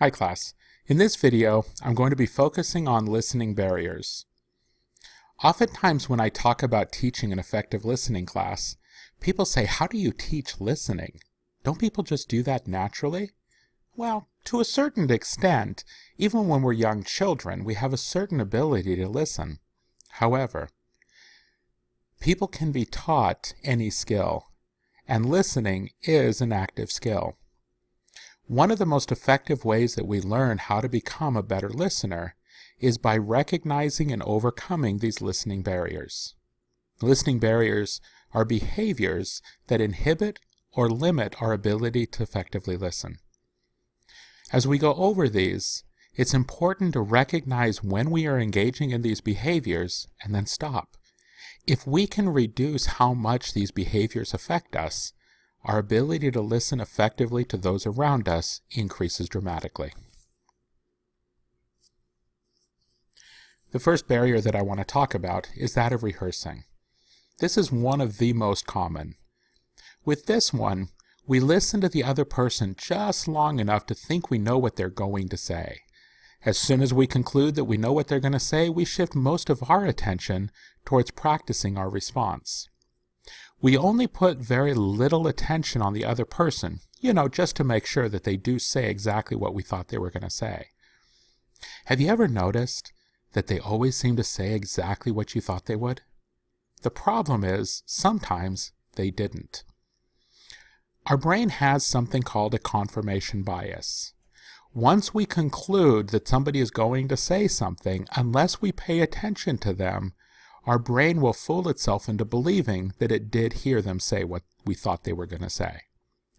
Hi class. In this video, I'm going to be focusing on listening barriers. Oftentimes when I talk about teaching an effective listening class, people say, how do you teach listening? Don't people just do that naturally? Well, to a certain extent, even when we're young children, we have a certain ability to listen. However, people can be taught any skill, and listening is an active skill. One of the most effective ways that we learn how to become a better listener is by recognizing and overcoming these listening barriers. Listening barriers are behaviors that inhibit or limit our ability to effectively listen. As we go over these, it's important to recognize when we are engaging in these behaviors and then stop. If we can reduce how much these behaviors affect us, our ability to listen effectively to those around us increases dramatically. The first barrier that I want to talk about is that of rehearsing. This is one of the most common. With this one, we listen to the other person just long enough to think we know what they're going to say. As soon as we conclude that we know what they're going to say, we shift most of our attention towards practicing our response. We only put very little attention on the other person, just to make sure that they do say exactly what we thought they were going to say. Have you ever noticed that they always seem to say exactly what you thought they would? The problem is, sometimes they didn't. Our brain has something called a confirmation bias. Once we conclude that somebody is going to say something, unless we pay attention to them, our brain will fool itself into believing that it did hear them say what we thought they were going to say.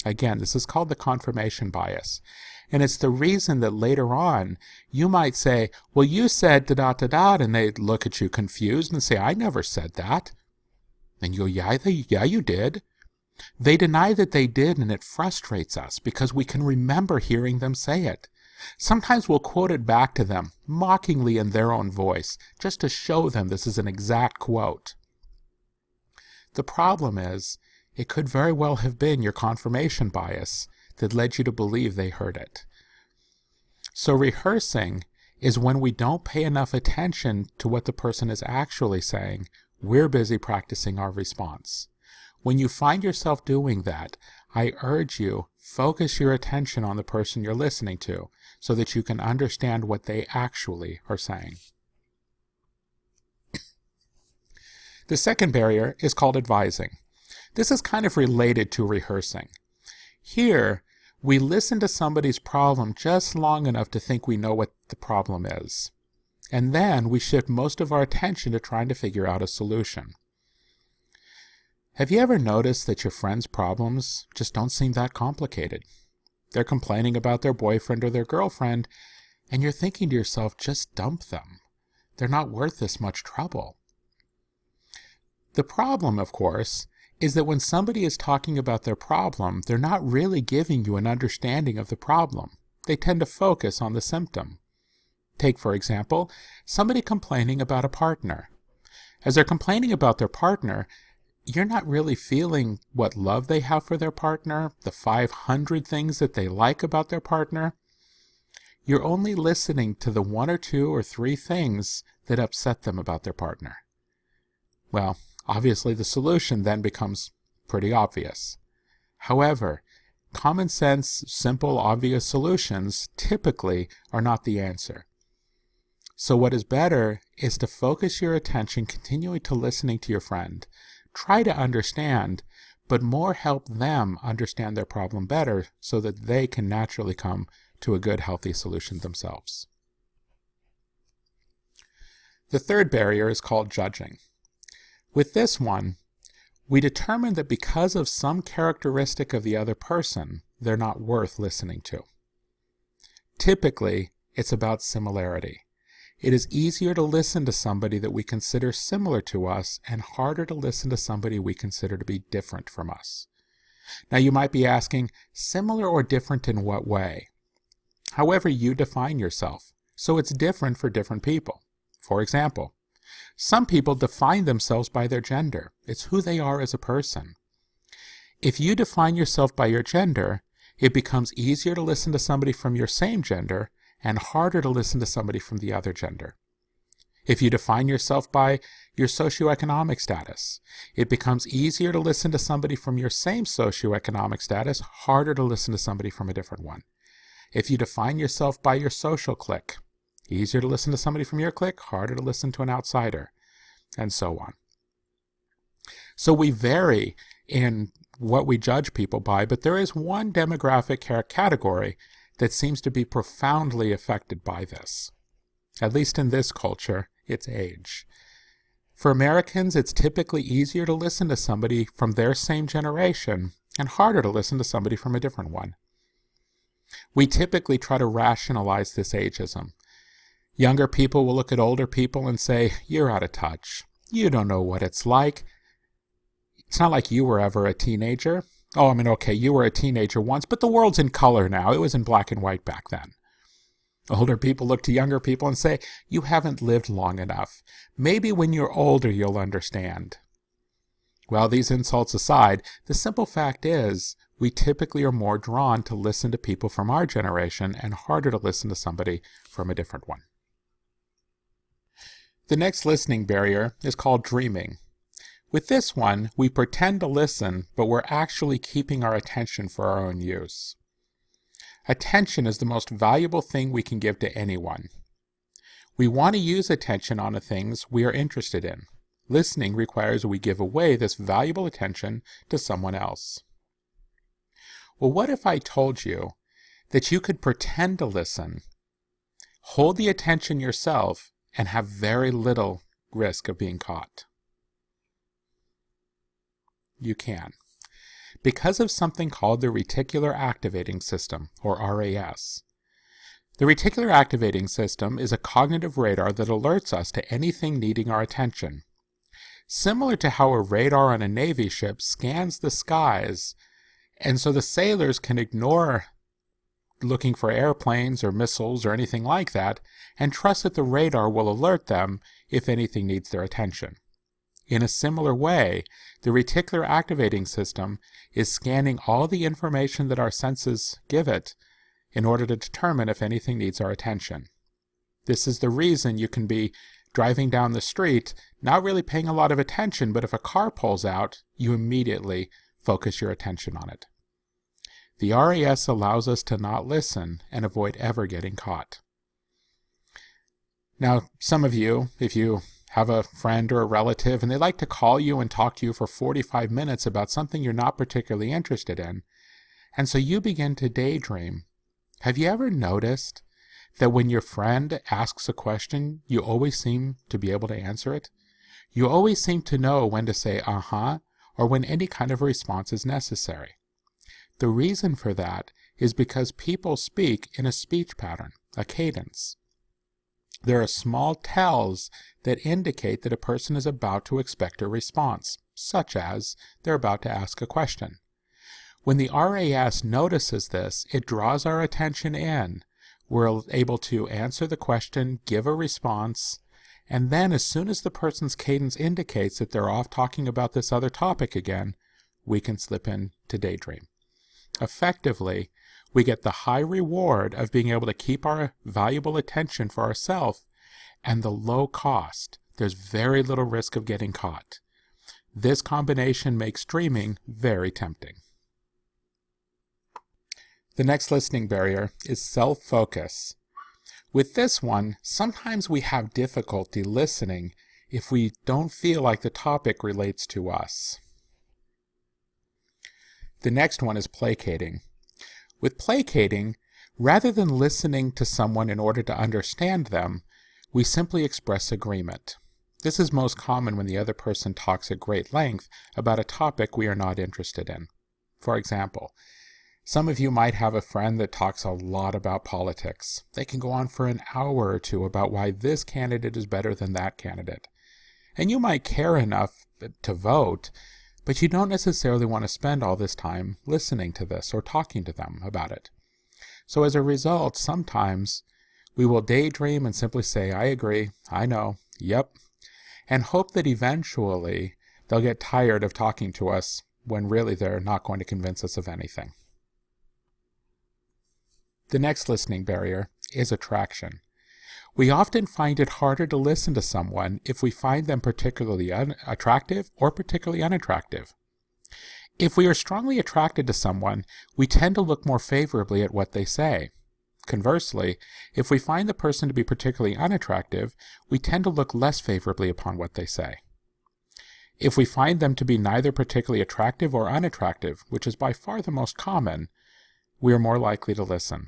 Again, this is called the confirmation bias. And it's the reason that later on, you might say, well, you said da-da-da-da, and they look at you confused and say, I never said that. And you go, yeah, you did. They deny that they did, and it frustrates us because we can remember hearing them say it. Sometimes we'll quote it back to them, mockingly in their own voice, just to show them this is an exact quote. The problem is, it could very well have been your confirmation bias that led you to believe they heard it. So rehearsing is when we don't pay enough attention to what the person is actually saying. We're busy practicing our response. When you find yourself doing that, I urge you, focus your attention on the person you're listening to so that you can understand what they actually are saying. The second barrier is called advising. This is kind of related to rehearsing. Here, we listen to somebody's problem just long enough to think we know what the problem is. And then we shift most of our attention to trying to figure out a solution. Have you ever noticed that your friends' problems just don't seem that complicated? They're complaining about their boyfriend or their girlfriend, and you're thinking to yourself, just dump them. They're not worth this much trouble. The problem, of course, is that when somebody is talking about their problem, they're not really giving you an understanding of the problem. They tend to focus on the symptom. Take, for example, somebody complaining about a partner. As they're complaining about their partner, you're not really feeling what love they have for their partner, the 500 things that they like about their partner. You're only listening to the 1 or 2 or 3 things that upset them about their partner. Well, obviously the solution then becomes pretty obvious. However, common sense, simple, obvious solutions typically are not the answer. So what is better is to focus your attention continually to listening to your friend. Try to understand, but more help them understand their problem better so that they can naturally come to a good, healthy solution themselves. The third barrier is called judging. With this one, we determine that because of some characteristic of the other person, they're not worth listening to. Typically, it's about similarity. It is easier to listen to somebody that we consider similar to us and harder to listen to somebody we consider to be different from us. Now you might be asking, similar or different in what way? However you define yourself, so it's different for different people. For example, some people define themselves by their gender. It's who they are as a person. If you define yourself by your gender, it becomes easier to listen to somebody from your same gender and harder to listen to somebody from the other gender. If you define yourself by your socioeconomic status, it becomes easier to listen to somebody from your same socioeconomic status, harder to listen to somebody from a different one. If you define yourself by your social clique, easier to listen to somebody from your clique, harder to listen to an outsider, and so on. So we vary in what we judge people by, but there is one demographic category that seems to be profoundly affected by this. At least in this culture, it's age. For Americans, it's typically easier to listen to somebody from their same generation and harder to listen to somebody from a different one. We typically try to rationalize this ageism. Younger people will look at older people and say, "You're out of touch. You don't know what it's like. It's not like you were ever a teenager. Oh, I mean, okay, you were a teenager once, but the world's in color now. It was in black and white back then." Older people look to younger people and say, "You haven't lived long enough. Maybe when you're older you'll understand." Well, these insults aside, the simple fact is we typically are more drawn to listen to people from our generation and harder to listen to somebody from a different one. The next listening barrier is called dreaming. With this one, we pretend to listen, but we're actually keeping our attention for our own use. Attention is the most valuable thing we can give to anyone. We want to use attention on the things we are interested in. Listening requires we give away this valuable attention to someone else. Well, what if I told you that you could pretend to listen, hold the attention yourself, and have very little risk of being caught? You can. Because of something called the reticular activating system, or RAS. The reticular activating system is a cognitive radar that alerts us to anything needing our attention. Similar to how a radar on a Navy ship scans the skies, and so the sailors can ignore looking for airplanes or missiles or anything like that, and trust that the radar will alert them if anything needs their attention. In a similar way, the reticular activating system is scanning all the information that our senses give it in order to determine if anything needs our attention. This is the reason you can be driving down the street, not really paying a lot of attention, but if a car pulls out, you immediately focus your attention on it. The RAS allows us to not listen and avoid ever getting caught. Now, some of you, if you have a friend or a relative and they like to call you and talk to you for 45 minutes about something you're not particularly interested in, and so you begin to daydream, have you ever noticed that when your friend asks a question, you always seem to be able to answer it? You always seem to know when to say uh-huh or when any kind of response is necessary. The reason for that is because people speak in a speech pattern, a cadence. There are small tells that indicate that a person is about to expect a response, such as they're about to ask a question. When the RAS notices this, it draws our attention in. We're able to answer the question, give a response, and then as soon as the person's cadence indicates that they're off talking about this other topic again, we can slip in to daydream. Effectively, we get the high reward of being able to keep our valuable attention for ourselves and the low cost. There's very little risk of getting caught. This combination makes dreaming very tempting. The next listening barrier is self-focus. With this one, sometimes we have difficulty listening if we don't feel like the topic relates to us. The next one is placating. With placating, rather than listening to someone in order to understand them, we simply express agreement. This is most common when the other person talks at great length about a topic we are not interested in. For example, some of you might have a friend that talks a lot about politics. They can go on for an hour or two about why this candidate is better than that candidate. And you might care enough to vote, but you don't necessarily want to spend all this time listening to this or talking to them about it. So as a result, sometimes we will daydream and simply say, I agree, I know, yep, and hope that eventually they'll get tired of talking to us when really they're not going to convince us of anything. The next listening barrier is attraction. We often find it harder to listen to someone if we find them particularly attractive or particularly unattractive. If we are strongly attracted to someone, we tend to look more favorably at what they say. Conversely, if we find the person to be particularly unattractive, we tend to look less favorably upon what they say. If we find them to be neither particularly attractive or unattractive, which is by far the most common, we are more likely to listen.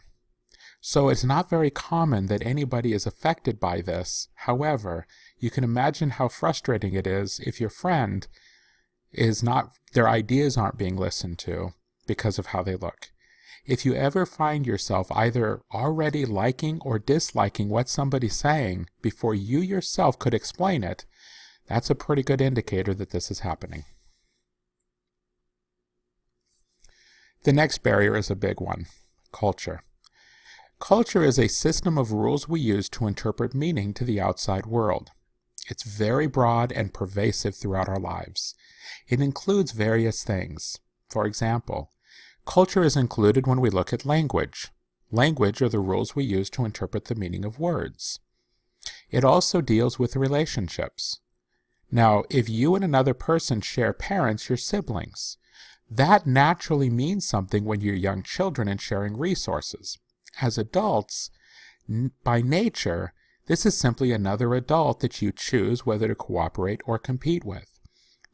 So it's not very common that anybody is affected by this. However, you can imagine how frustrating it is if your friend their ideas aren't being listened to because of how they look. If you ever find yourself either already liking or disliking what somebody's saying before you yourself could explain it, that's a pretty good indicator that this is happening. The next barrier is a big one: culture. Culture is a system of rules we use to interpret meaning to the outside world. It's very broad and pervasive throughout our lives. It includes various things. For example, culture is included when we look at language. Language are the rules we use to interpret the meaning of words. It also deals with relationships. Now, if you and another person share parents, your siblings, that naturally means something when you're young children and sharing resources. As adults, by nature, this is simply another adult that you choose whether to cooperate or compete with.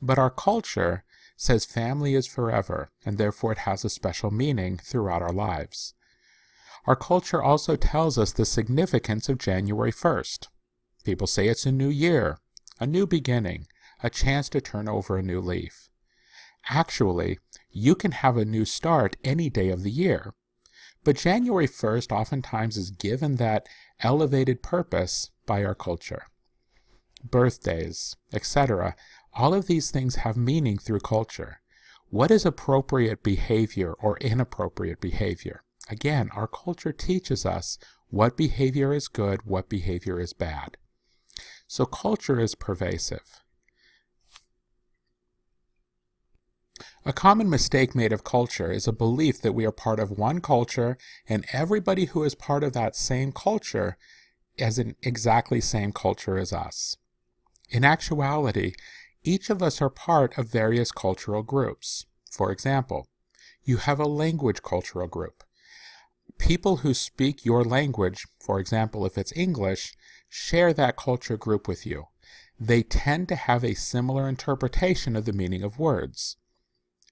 But our culture says family is forever, and therefore it has a special meaning throughout our lives. Our culture also tells us the significance of January 1st. People say it's a new year, a new beginning, a chance to turn over a new leaf. Actually, you can have a new start any day of the year. But January 1st oftentimes is given that elevated purpose by our culture. Birthdays, etc., all of these things have meaning through culture. What is appropriate behavior or inappropriate behavior? Again, our culture teaches us what behavior is good, what behavior is bad. So culture is pervasive. A common mistake made of culture is a belief that we are part of one culture and everybody who is part of that same culture is an exactly same culture as us. In actuality, each of us are part of various cultural groups. For example, you have a language cultural group. People who speak your language, for example, if it's English, share that culture group with you. They tend to have a similar interpretation of the meaning of words.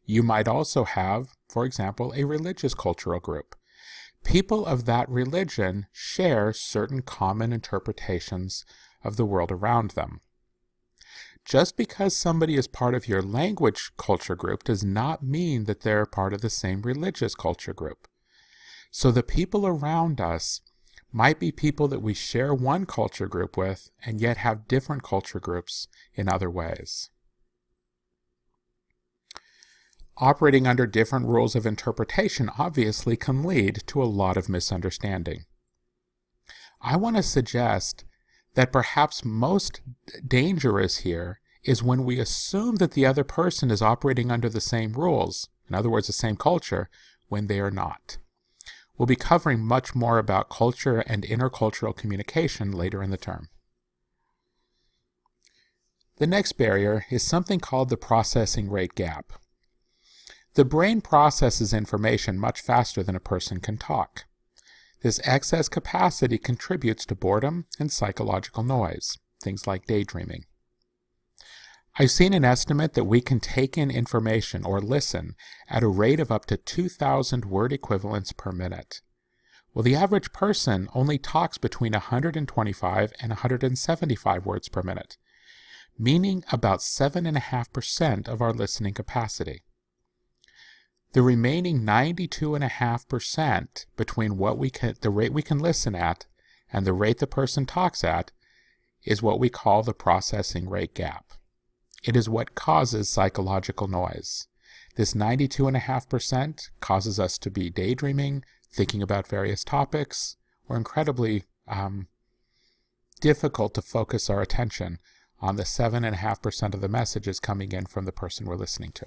You might also have, for example, a religious cultural group. People of that religion share certain common interpretations of the world around them. Just because somebody is part of your language culture group does not mean that they're part of the same religious culture group. So the people around us might be people that we share one culture group with and yet have different culture groups in other ways. Operating under different rules of interpretation obviously can lead to a lot of misunderstanding. I want to suggest that perhaps most dangerous here is when we assume that the other person is operating under the same rules, in other words, the same culture, when they are not. We'll be covering much more about culture and intercultural communication later in the term. The next barrier is something called the processing rate gap. The brain processes information much faster than a person can talk. This excess capacity contributes to boredom and psychological noise, things like daydreaming. I've seen an estimate that we can take in information or listen at a rate of up to 2,000 word equivalents per minute. Well, the average person only talks between 125 and 175 words per minute, meaning about 7.5% of our listening capacity. The remaining 92.5% between the rate we can listen at and the rate the person talks at is what we call the processing rate gap. It is what causes psychological noise. This 92.5% causes us to be daydreaming, thinking about various topics, or incredibly difficult to focus our attention on the 7.5% of the messages coming in from the person we're listening to.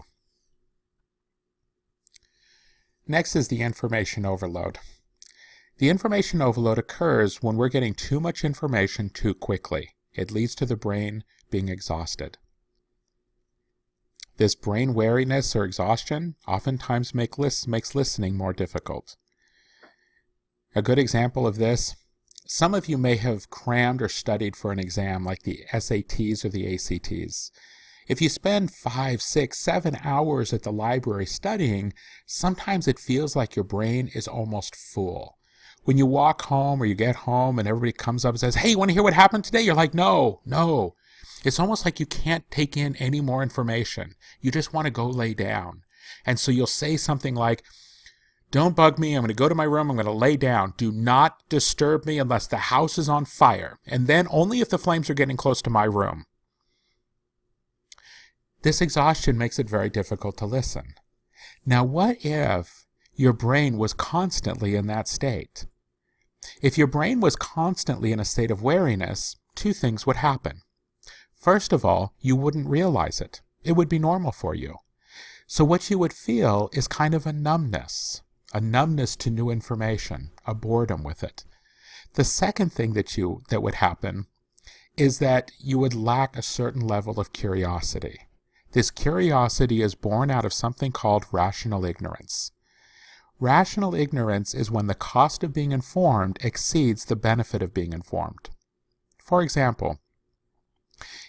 Next is the information overload. The information overload occurs when we're getting too much information too quickly. It leads to the brain being exhausted. This brain weariness or exhaustion oftentimes makes listening more difficult. A good example of this, some of you may have crammed or studied for an exam like the SATs or the ACTs. If you spend 5, 6, 7 hours at the library studying, sometimes it feels like your brain is almost full. When you walk home or you get home and everybody comes up and says, "Hey, you want to hear what happened today?" You're like, no. It's almost like you can't take in any more information. You just want to go lay down. And so you'll say something like, "Don't bug me. I'm going to go to my room. I'm going to lay down. Do not disturb me unless the house is on fire. And then only if the flames are getting close to my room." This exhaustion makes it very difficult to listen. Now, what if your brain was constantly in that state? If your brain was constantly in a state of weariness, two things would happen. First of all, you wouldn't realize it. It would be normal for you. So what you would feel is kind of a numbness to new information, a boredom with it. The second thing that would happen is that you would lack a certain level of curiosity. This curiosity is born out of something called rational ignorance. Rational ignorance is when the cost of being informed exceeds the benefit of being informed. For example,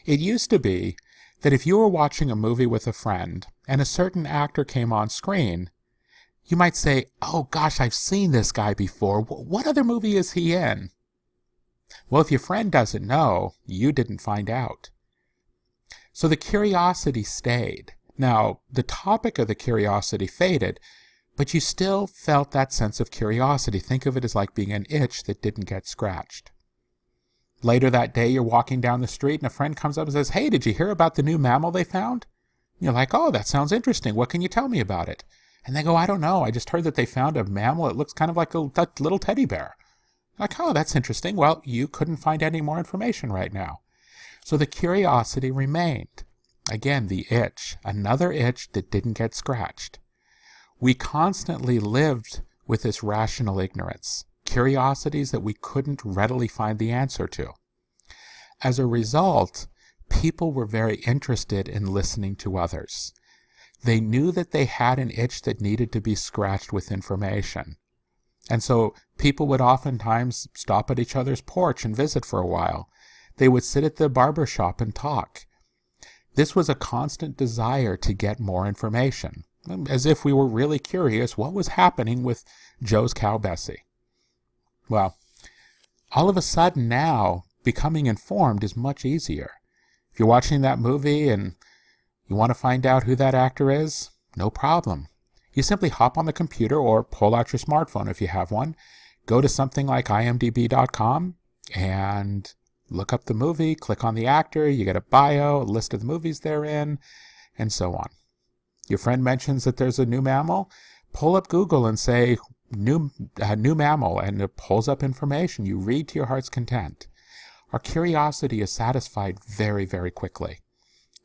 it used to be that if you were watching a movie with a friend and a certain actor came on screen, you might say, "Oh gosh, I've seen this guy before. What other movie is he in?" Well, if your friend doesn't know, you didn't find out. So the curiosity stayed. Now, the topic of the curiosity faded, but you still felt that sense of curiosity. Think of it as like being an itch that didn't get scratched. Later that day, you're walking down the street and a friend comes up and says, "Hey, did you hear about the new mammal they found?" And you're like, "Oh, that sounds interesting. What can you tell me about it?" And they go, "I don't know. I just heard that they found a mammal. It looks kind of like a little teddy bear." Like, "Oh, that's interesting." Well, you couldn't find any more information right now. So the curiosity remained. Again, the itch, another itch that didn't get scratched. We constantly lived with this rational ignorance, curiosities that we couldn't readily find the answer to. As a result, people were very interested in listening to others. They knew that they had an itch that needed to be scratched with information. And so people would oftentimes stop at each other's porch and visit for a while. They would sit at the barber shop and talk. This was a constant desire to get more information, as if we were really curious what was happening with Joe's cow Bessie. Well, all of a sudden now, becoming informed is much easier. If you're watching that movie and you want to find out who that actor is, no problem. You simply hop on the computer or pull out your smartphone if you have one, go to something like imdb.com and look up the movie, click on the actor, you get a bio, a list of the movies they're in, and so on. Your friend mentions that there's a new mammal, pull up Google and say, new mammal, and it pulls up information. You read to your heart's content. Our curiosity is satisfied very, very quickly.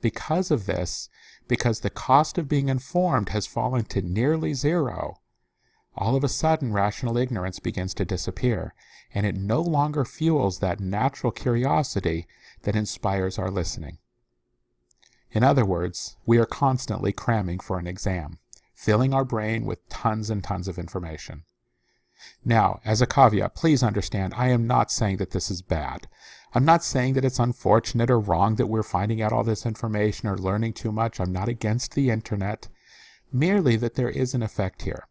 Because of this, because the cost of being informed has fallen to nearly zero, all of a sudden rational ignorance begins to disappear, and it no longer fuels that natural curiosity that inspires our listening. In other words, we are constantly cramming for an exam, filling our brain with tons and tons of information. Now, as a caveat, please understand, I am not saying that this is bad. I'm not saying that it's unfortunate or wrong that we're finding out all this information or learning too much. I'm not against the internet, merely that there is an effect here.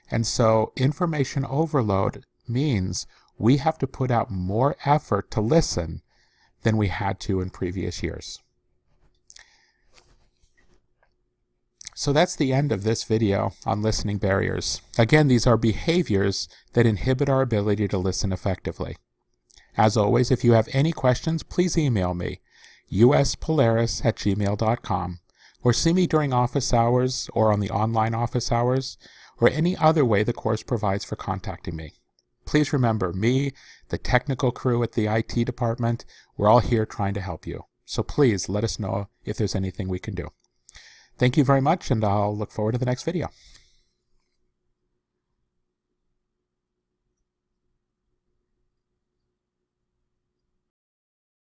And so information overload means we have to put out more effort to listen than we had to in previous years. So that's the end of this video on listening barriers. Again, these are behaviors that inhibit our ability to listen effectively. As always, if you have any questions, please email me, uspolaris@gmail.com, or see me during office hours or on the online office hours, or any other way the course provides for contacting me. Please remember, me, the technical crew at the IT department, we're all here trying to help you. So please let us know if there's anything we can do. Thank you very much, and I'll look forward to the next video.